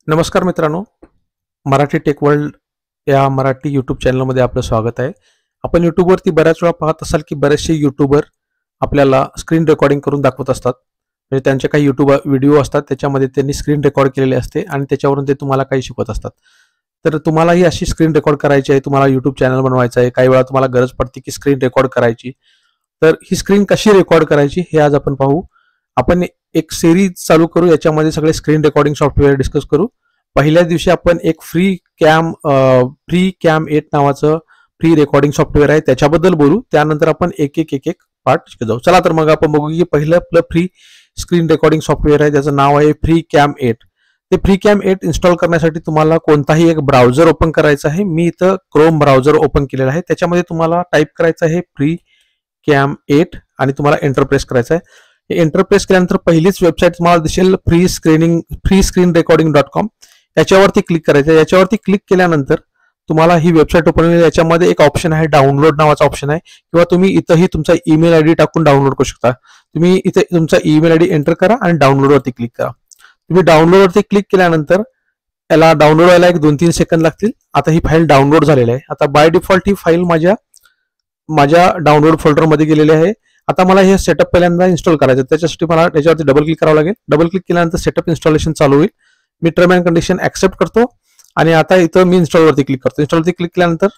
नमस्कार मित्रांनो, Marathi tech world या मराठी यूट्यूब चॅनलमध्ये आपलं स्वागत आहे. आपण यूट्यूबवरती बऱ्याच वेळा पाहत असाल की बरेचसे यूट्यूबर आपल्याला स्क्रीन रेकॉर्डिंग करून दाखवत असतात. म्हणजे त्यांचे काही यूट्यूब व्हिडिओ असतात, त्याच्यामध्ये त्यांनी स्क्रीन रेकॉर्ड केलेले असते आणि त्याच्यावरून ते तुम्हाला काही शिकवत असतात. तर तुम्हालाही अशी स्क्रीन रेकॉर्ड करायची आहे, तुम्हाला यूट्यूब चॅनल बनवायचं आहे, काही वेळा तुम्हाला गरज पडते की स्क्रीन रेकॉर्ड करायची. तर ही स्क्रीन कशी रेकॉर्ड करायची हे आज आपण पाहू. आपण एक सिरीज चालू करू, याच्यामध्ये सगळे स्क्रीन रेकॉर्डिंग सॉफ्टवेअर डिस्कस करू. पहिल्या दिवशी आपण एक फ्री कॅम 8 नावाचं फ्री रेकॉर्डिंग सॉफ्टवेअर आहे त्याच्याबद्दल बोलू. त्यानंतर आपण एक पार्ट शिकत जाऊ. चला तर मग आपण बघू की पहिलं आपलं फ्री स्क्रीन रेकॉर्डिंग सॉफ्टवेअर आहे, त्याचं नाव आहे फ्री कॅम 8. ते फ्री कॅम 8 इन्स्टॉल करण्यासाठी तुम्हाला कोणताही एक ब्राउझर ओपन करायचा आहे. मी इथं क्रोम ब्राउझर ओपन केलेला आहे. त्याच्यामध्ये तुम्हाला टाईप करायचं आहे फ्री कॅम 8 आणि तुम्हाला एंटर प्रेस करायचं आहे. एंटर प्रेस केल्यानंतर पहिलीच वेबसाईट तुम्हाला दिसेल फ्री स्क्रीन रेकॉर्डिंग.com. याच्यावरती क्लिक करायचं. याच्यावरती क्लिक केल्यानंतर तुम्हाला ही वेबसाईट ओपन होईल. याच्यामध्ये एक ऑप्शन आहे डाउनलोड नावाचा ऑप्शन आहे, किंवा तुम्ही इथंही तुमचा ईमेल आयडी टाकून डाउनलोड करू शकता. तुम्ही इथे तुमचा ईमेल आयडी एंटर करा आणि डाउनलोडवरती क्लिक करा. तुम्ही डाउनलोडवरती क्लिक केल्यानंतर याला डाउनलोड व्हायला 1-2-3 सेकंद लागतील. आता ही फाईल डाउनलोड झालेली आहे. आता बाय डिफॉल्ट ही फाईल माझ्या डाउनलोड फोल्डरमध्ये गेलेली आहे. आता मला हे सेटअप पहिल्यांदा इन्स्टॉल करायचं, त्याच्यासाठी मला त्याच्यावरती डबल क्लिक करावं लागेल. डबल क्लिक केल्यानंतर सेटअप इन्स्टॉलेशन चालू होईल. मी टर्म अँड कंडिशन ऍक्सेप्ट करतो आणि आता इथं मी इन्स्टॉलवरती क्लिक करतो. इन्स्टॉलवरती क्लिक केल्यानंतर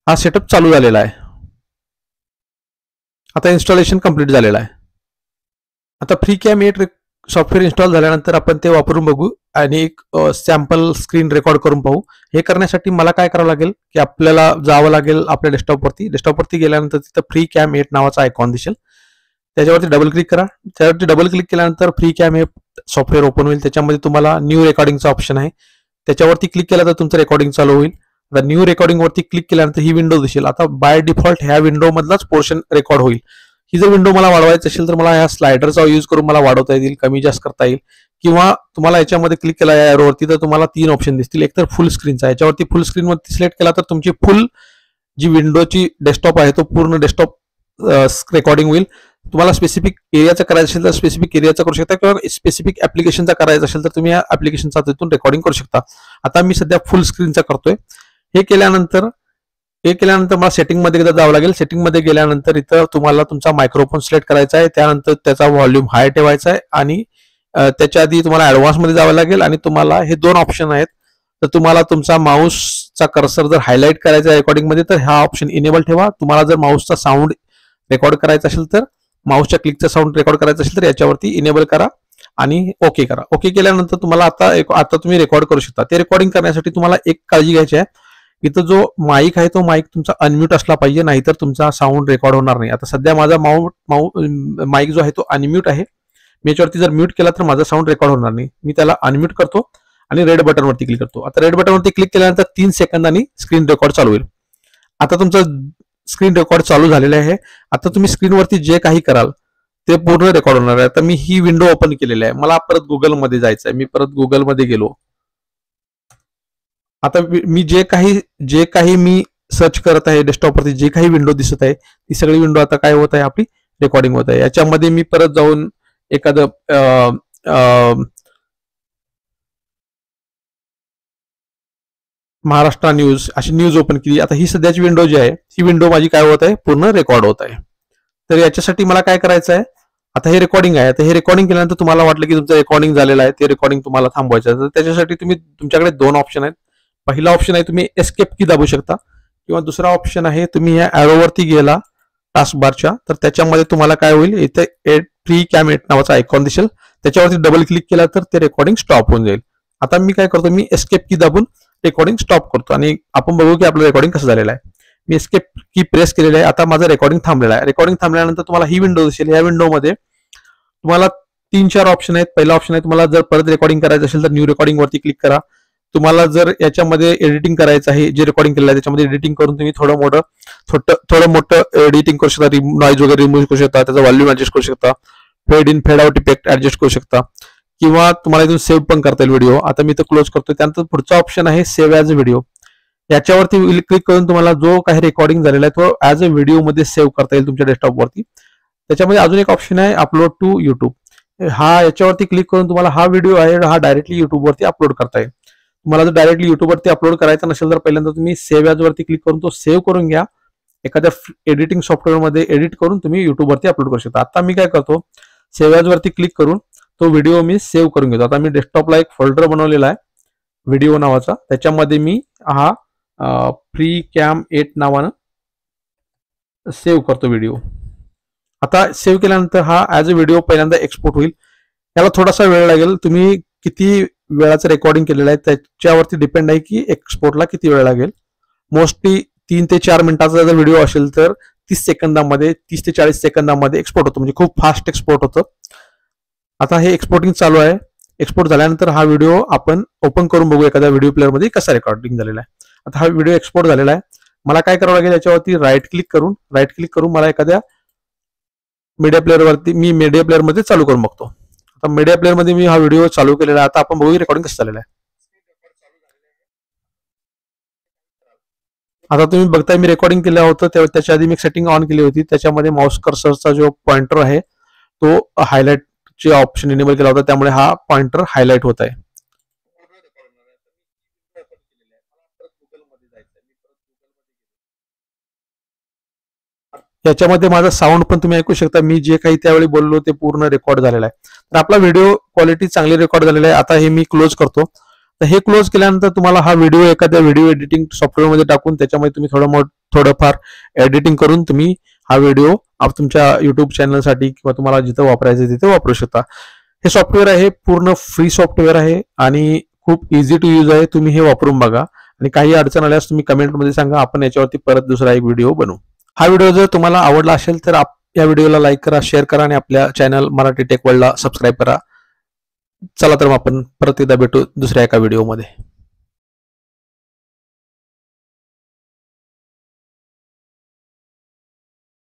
हा सेटअप चालू झालेला आहे. आता इन्स्टॉलेशन कंप्लीट झालेलं आहे. आता फ्री कॅम 8 सॉफ्टवेअर इन्स्टॉल झाल्यानंतर आपण ते वापरून बघू आणि एक सॅम्पल स्क्रीन रेकॉर्ड करून पाहू. हे करण्यासाठी मला काय करावं लागेल की आपल्याला जावं लागेल आपल्या डेस्कटॉपवरती गेल्यानंतर तिथं फ्री कॅम 8 नावाचा आयकॉन दिसेल. त्याच्यावरती डबल क्लिक करा. त्यावरती डबल क्लिक केल्यानंतर फ्री कॅम 8 सॉफ्टवेअर ओपन होईल. त्याच्यामध्ये तुम्हाला न्यू रेकॉर्डिंगचा ऑप्शन आहे, त्याच्यावरती क्लिक केलं तर तुमचं रेकॉर्डिंग चालू होईल. आता न्यू रेकॉर्डिंग वरती क्लिक केल्यानंतर ही विंडो दिसेल. आता बाय डिफॉल्ट ह्या विंडो मधलाच पोर्शन रेकॉर्ड होईल. ही जर विंडो मला वाढवायची असेल तर मला ह्या स्लायडरचा यूज करून मला वाढवता येईल, कमी जास्त करता येईल, किंवा तुम्हाला याच्यामध्ये क्लिक केला या एरोवरती तर तुम्हाला 3 ऑप्शन दिसतील. एक तर फुल स्क्रीनचा, याच्यावरती फुल स्क्रीन वरती सिलेक्ट केला तर तुमची फुल जी विंडोची डेस्कटॉप आहे तो पूर्ण डेस्कटॉप रेकॉर्डिंग होईल. तुम्हाला स्पेसिफिक एरियाचा करायचं असेल तर स्पेसिफिक एरियाचा करू शकता, किंवा स्पेसिफिक ऍप्लिकेशनचा करायचा असेल तर तुम्ही या ऍप्लिकेशनचा तिथून रेकॉर्डिंग करू शकता. आता मी सध्या फुल स्क्रीनचा करतोय. हे केल्यानंतर मला सेटिंगमध्ये जावं लागेल. सेटिंगमध्ये गेल्यानंतर इथं तुम्हाला तुमचा मायक्रोफोन सिलेक्ट करायचा आहे, त्यानंतर त्याचा व्हॉल्यूम हाय ठेवायचा आहे आणि त्याच्या आधी तुम्हाला ऍडव्हान्समध्ये जावं लागेल आणि तुम्हाला हे 2 ऑप्शन आहेत. तर तुम्हाला तुमचा माऊसचा कर्सर जर हायलाईट करायचा आहे रेकॉर्डिंगमध्ये तर हा ऑप्शन इनेबल ठेवा. तुम्हाला जर माऊसचा साऊंड रेकॉर्ड करायचा असेल तर माऊसच्या क्लिकचा साऊंड रेकॉर्ड करायचा असेल तर याच्यावरती इनेबल करा आणि ओके करा. ओके केल्यानंतर तुम्हाला आता तुम्ही रेकॉर्ड करू शकता. ते रेकॉर्डिंग करण्यासाठी तुम्हाला एक काळजी घ्यायची आहे, इथं जो माईक आहे तो माईक तुमचा अनम्यूट असला पाहिजे, नाहीतर तुमचा साऊंड रेकॉर्ड होणार नाही. आता सध्या माझा माईक जो आहे तो अनम्यूट आहे. मी याच्यावरती जर म्यूट केला तर माझा साऊंड रेकॉर्ड होणार नाही. मी त्याला अनम्यूट करतो आणि रेड बटनवरती क्लिक करतो. आता रेड बटनवरती क्लिक केल्यानंतर 3 सेकंदांनी स्क्रीन रेकॉर्ड चालू होईल. आता तुमचं स्क्रीन रेकॉर्ड चालू झालेलं आहे. आता तुम्ही स्क्रीनवरती जे काही कराल ते पूर्ण रेकॉर्ड होणार आहे. तर मी ही विंडो ओपन केलेली आहे. मला परत गुगलमध्ये जायचं आहे. मी परत गुगलमध्ये गेलो. आता मी जे काही मी सर्च करत आहे डेस्कटॉपवरती, जे काही विंडो दिसत आहे ती सगळी विंडो आता काय होत आहे, आपली रेकॉर्डिंग होत आहे. याच्यामध्ये मी परत जाऊन एखादं महाराष्ट्र न्यूज अशी न्यूज ओपन केली. आता ही सध्याची विंडो जी आहे ही विंडो माझी काय होत आहे, पूर्ण रेकॉर्ड होत आहे. तर याच्यासाठी मला काय करायचं आहे, आता हे रेकॉर्डिंग आहे. आता हे रेकॉर्डिंग केल्यानंतर तुम्हाला वाटलं की तुमचं रेकॉर्डिंग झालेलं आहे, ते रेकॉर्डिंग तुम्हाला थांबवायचं आहे. तर त्याच्यासाठी तुमच्याकडे 2 ऑप्शन आहेत. पहिला ऑप्शन आहे तुम्ही एस्केप की दाबू शकता, किंवा दुसरा ऑप्शन आहे तुम्ही या ॲरोवरती गेला टास्क बारच्या तर त्याच्यामध्ये तुम्हाला काय होईल, इथे फ्री कॅम 8 नावाचा आयकॉन दिसेल, त्याच्यावरती डबल क्लिक केला तर ते रेकॉर्डिंग स्टॉप होऊन जाईल. आता मी काय करतो, मी एस्केप की दाबून रेकॉर्डिंग स्टॉप करतो आणि आपण बघू की आपलं रेकॉर्डिंग कसं झालेलं आहे. मी एस्केप की प्रेस केलेलं आहे. आता माझं रेकॉर्डिंग थांबलेलं आहे. रेकॉर्डिंग थांबल्यानंतर तुम्हाला ही विंडो दिसेल. या विंडोमध्ये तुम्हाला 3-4 ऑप्शन आहेत. पहिला ऑप्शन आहे तुम्हाला जर परत रेकॉर्डिंग करायचं असेल तर न्यू रेकॉर्डिंग वरती क्लिक करा. तुम्हाला जर याच्यामध्ये एडिटिंग करायचं आहे, जे रेकॉर्डिंग केलेलं आहे त्याच्यामध्ये एडिटिंग करून तुम्ही थोडं मोठं एडिटिंग करू शकता, नॉईज वगैरे रिमूव्ह करू शकता, त्याचा व्हॉल्यूम ऍडजस्ट करू शकता, fade in fade out effect adjust करू शकता, किंवा तुम्हाला इथून सेव्ह पण करता येईल व्हिडिओ. आता मी इथं क्लोज करतो. त्यानंतर पुढचा ऑप्शन आहे सेव्ह ॲज अ व्हिडिओ. याच्यावरती क्लिक करून तुम्हाला जो काही रेकॉर्डिंग झालेला आहे तो ॲज अ व्हिडिओ मध्ये सेव्ह करता येईल तुमच्या डेस्कटॉपवरती. त्याच्यामध्ये अजून एक ऑप्शन आहे अपलोड टू युट्यूब. याच्यावरती क्लिक करून तुम्हाला हा व्हिडिओ आहे हा डायरेक्टली युट्यूबवरती अपलोड करता येईल. तुम्हाला जर डायरेक्टली युट्यूबवरती अपलोड करायचा नसेल तर पहिल्यांदा तुम्ही सेव्ह ॲज वरती क्लिक करून तो सेव्ह करून घ्या. एखाद्या एडिटिंग सॉफ्टवेअरमध्ये एडिट करून तुम्ही युट्यूबवरती अपलोड करू शकता. आता मी काय करतो, सेव्ह ॲज वरती क्लिक करून तो व्हिडिओ मी सेव्ह करून घेतो. आता मी डेस्कटॉपला एक फोल्डर बनवलेला आहे व्हिडिओ नावाचा, त्याच्यामध्ये मी हा फ्री कॅम 8 नावानं सेव्ह करतो व्हिडिओ. आता सेव्ह केल्यानंतर हा ॲज अ व्हिडिओ पहिल्यांदा एक्सपोर्ट होईल. याला थोडासा वेळ लागेल. तुम्ही किती वेळाचं रेकॉर्डिंग केलेलं आहे त्याच्यावरती डिपेंड आहे की एक्सपोर्टला किती वेळ लागेल. मोस्टली 3 ते 4 मिनिटाचा जर व्हिडिओ असेल तर 30 सेकंदामध्ये 30 ते 40 सेकंदामध्ये एक्सपोर्ट होतो, म्हणजे खूप फास्ट एक्सपोर्ट होतं. आता हे एक्सपोर्टिंग चालू आहे. एक्सपोर्ट झाल्यानंतर हा व्हिडिओ आपण ओपन करून बघू एखाद्या व्हिडिओ प्लेअरमध्ये कसा रेकॉर्डिंग झालेला आहे. आता हा व्हिडिओ एक्सपोर्ट झालेला आहे. मला काय करावं लागेल, याच्यावरती राईट क्लिक करून मला एखाद्या मीडिया प्लेअरवरती मी मीडिया प्लेअरमध्ये चालू करून बघतो. आता मीडिया प्लेअरमध्ये मी हा व्हिडिओ चालू केलेला आहे. आता आपण बघू रेकॉर्डिंग कसं झालेलं आहे. आता तुम्ही बघताय मी रेकॉर्डिंग केलं होतं त्याच्या आधी मी सेटिंग ऑन केली होती. त्याच्यामध्ये माउस कर्सरचा जो पॉइंटर आहे तो हायलाइटचे ऑप्शन इनेबल केला होता, त्यामुळे हा पॉइंटर हायलाइट होत आहे. याच्यामध्ये माझा साऊंड पण तुम्ही ऐकू शकता. मी जे काही त्यावेळी बोललो ते पूर्ण रेकॉर्ड झालेला आहे. तर आपला व्हिडिओ क्वालिटी चांगली रेकॉर्ड झालेला आहे. आता हे मी क्लोज करतो. तर हे क्लोज केल्यानंतर तुम्हाला हा व्हिडिओ एखाद्या व्हिडिओ एडिटिंग सॉफ्टवेअरमध्ये टाकून त्याच्यामध्ये तुम्ही थोडंफार एडिटिंग करून तुम्ही हा व्हिडिओ तुमच्या युट्यूब चॅनलसाठी किंवा तुम्हाला जिथं वापरायचं तिथे वापरू शकता. हे सॉफ्टवेअर आहे पूर्ण फ्री सॉफ्टवेअर आहे आणि खूप इझी टू यूज आहे. तुम्ही हे वापरून बघा आणि काही अडचण आल्यास तुम्ही कमेंटमध्ये सांगा, आपण याच्यावरती परत दुसरा एक व्हिडिओ बनवू. हा व्हिडिओ जर तुम्हाला आवडला असेल तर या व्हिडिओला लाईक करा, शेअर करा आणि आपल्या चॅनल मराठी टेक वर्ल्डला सबस्क्राईब करा. चला तर मग आपण परत एकदा भेटू दुसऱ्या एका व्हिडिओमध्ये.